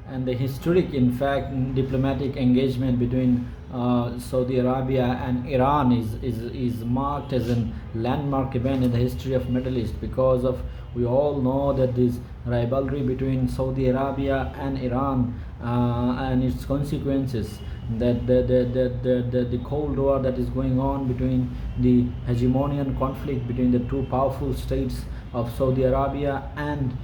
and the historic, in fact, diplomatic engagement between Saudi Arabia and Iran is marked as a landmark event in the history of Middle East, because of, we all know that this rivalry between Saudi Arabia and Iran and its consequences, that the Cold War that is going on between the hegemonian conflict between the two powerful states of Saudi Arabia and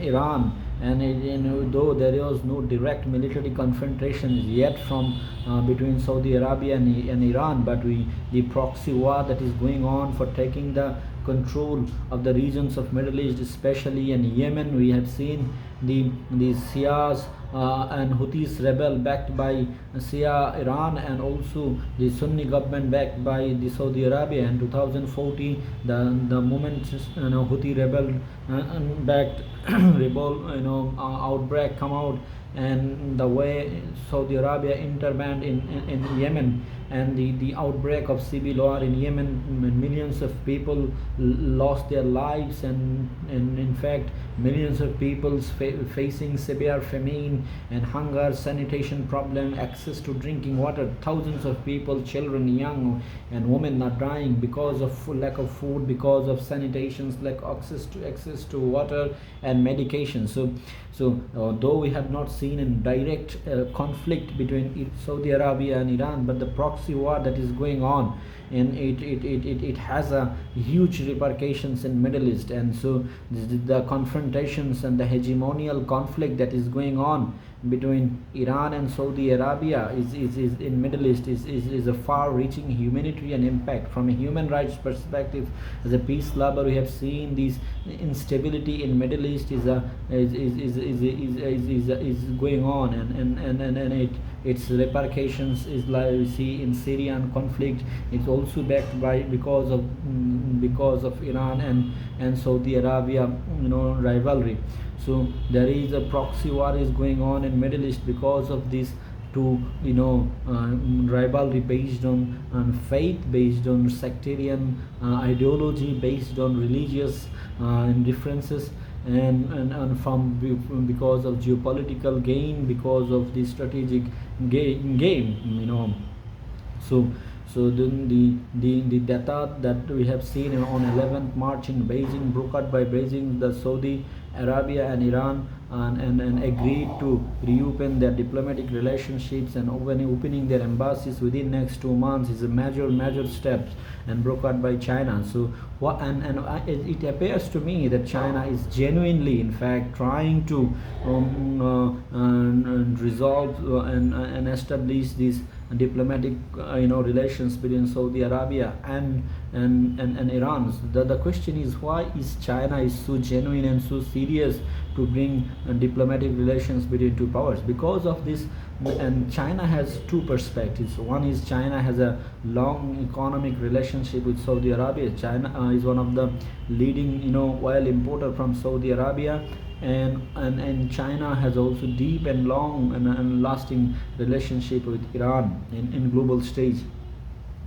Iran. And though there is no direct military confrontation yet from between Saudi Arabia and Iran, but the proxy war that is going on for taking the control of the regions of Middle East, especially in Yemen. We have seen the Shias and Houthis rebel backed by Shia Iran, and also the Sunni government backed by the Saudi Arabia. In 2014, the moment Houthi rebel backed rebel outbreak come out, and the way Saudi Arabia intervened in Yemen, and the outbreak of civil war in Yemen, millions of people lost their lives, and in fact millions of people facing severe famine and hunger, sanitation problem, access to drinking water. Thousands of people, children, young and women, are dying because of lack of food, because of sanitations, lack of access to water and medication. So though we have not seen a direct conflict between Saudi Arabia and Iran, but the proxy war that is going on, and it has a huge repercussions in Middle East. And so the confrontations and the hegemonial conflict that is going on between Iran and Saudi Arabia is in Middle East is a far-reaching humanitarian impact. From a human rights perspective, as a peace lover, we have seen this instability in Middle East is going on, and its repercussions is like we see in Syrian conflict. It's also backed by because of Iran and Saudi Arabia rivalry. So there is a proxy war is going on in Middle East because of this two rivalry based on faith, based on sectarian ideology, based on religious differences, and from because of geopolitical gain, because of the strategic game. So then the data that we have seen on 11th March in Beijing, broke out by Beijing, the Saudi Arabia and Iran and agreed to reopen their diplomatic relationships and opening their embassies within next 2 months is a major step, and broke out by China. So it appears to me that China is genuinely, in fact, trying to resolve and establish these diplomatic relations between Saudi Arabia and Iran. The question is, why is China is so genuine and so serious to bring diplomatic relations between two powers? Because of this, and China has two perspectives. One is China has a long economic relationship with Saudi Arabia. China is one of the leading oil importer from Saudi Arabia, and China has also deep and long and lasting relationship with Iran in global stage.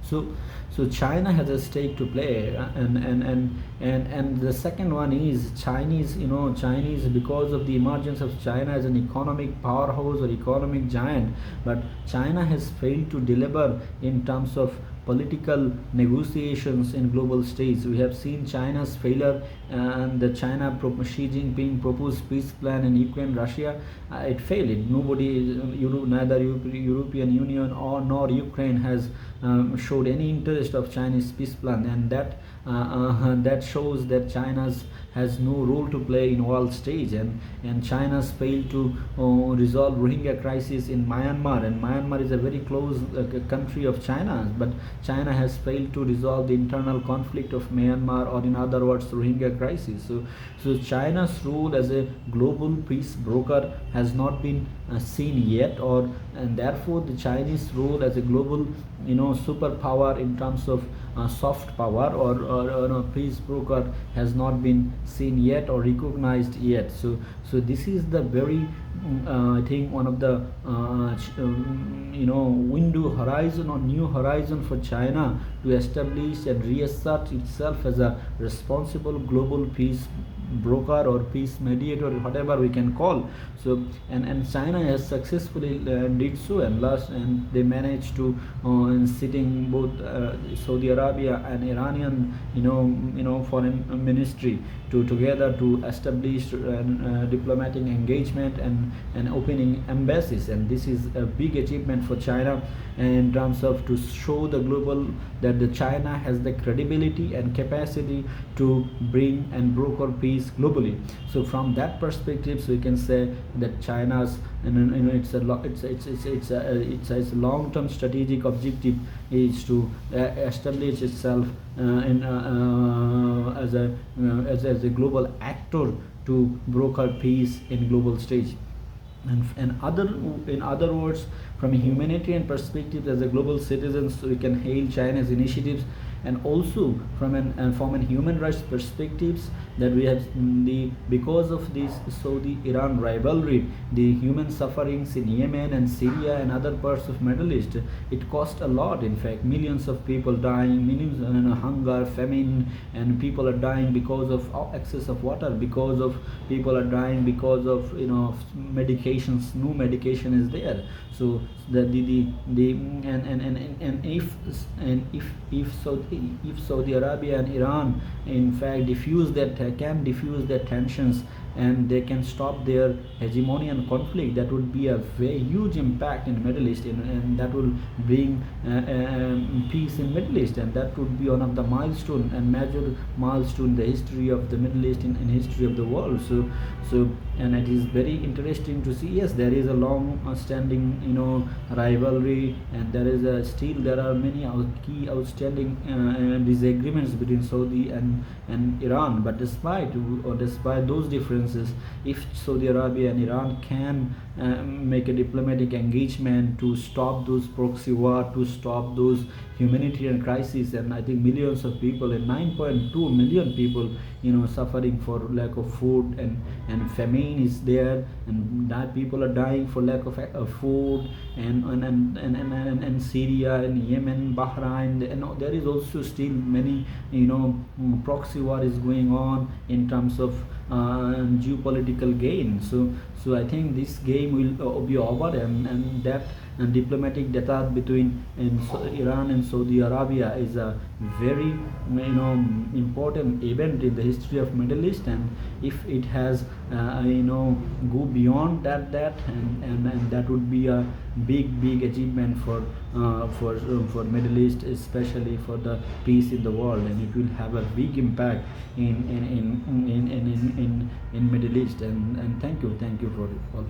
So China has a stake to play, and the second one is Chinese because of the emergence of China as an economic powerhouse or economic giant, but China has failed to deliver in terms of political negotiations in global stage. We have seen China's failure, and the Xi Jinping proposed peace plan in Ukraine, Russia. It failed. Neither European Union nor Ukraine has showed any interest of Chinese peace plan, and that shows that China has no role to play in world stage, and China's failed to resolve Rohingya crisis in Myanmar, and Myanmar is a very close country of China, but China has failed to resolve the internal conflict of Myanmar, or in other words, Rohingya crisis. So China's role as a global peace broker has not been seen yet, and therefore the Chinese role as a global superpower in terms of soft power or peace broker has not been seen yet or recognized yet. So this is the very I think one of the window horizon or new horizon for China to establish and reassert itself as a responsible global peace broker or peace mediator, whatever we can call. So and China has successfully did so, and they managed to sitting both Saudi Arabia and Iranian foreign ministry to together to establish diplomatic engagement and opening embassies, and this is a big achievement for China in terms of to show the global that the China has the credibility and capacity to bring and broker peace globally. So from that perspective, so we can say that China's it's a long-term strategic objective is to establish itself as a global actor to broker peace in global stage. In other words, from a humanitarian perspective, as a global citizens, we can hail China's initiatives, and also from an human rights perspectives, that we have because of this Saudi-Iran rivalry, the human sufferings in Yemen and Syria and other parts of Middle East, it cost a lot. In fact, millions of people dying, millions hunger, famine, and people are dying because of excess of water, because of people are dying because of medications, no medication is there. So the and if Saudi Arabia and Iran in fact can diffuse their tensions, and they can stop their hegemony and conflict, that would be a very huge impact in Middle East, and that will bring peace in Middle East, and that would be one of the milestone and major milestone in the history of the Middle East, in history of the world. So and it is very interesting to see, yes, there is a long standing rivalry, and there are many key outstanding disagreements between Saudi and Iran, but despite those differences, if Saudi Arabia and Iran can make a diplomatic engagement to stop those proxy war, to stop those humanitarian crises, and I think millions of people, and 9.2 million people suffering for lack of food, and famine is there, and that people are dying for lack of food, and Syria and Yemen, Bahrain, and there is also still many proxy war is going on in terms of geopolitical gain. So I think this game will be over, and that diplomatic data between Iran and Saudi Arabia is a very important event in the history of Middle East, and if it has go beyond that and that would be a big achievement for Middle East, especially for the peace in the world, and it will have a big impact in Middle East. And thank you for all.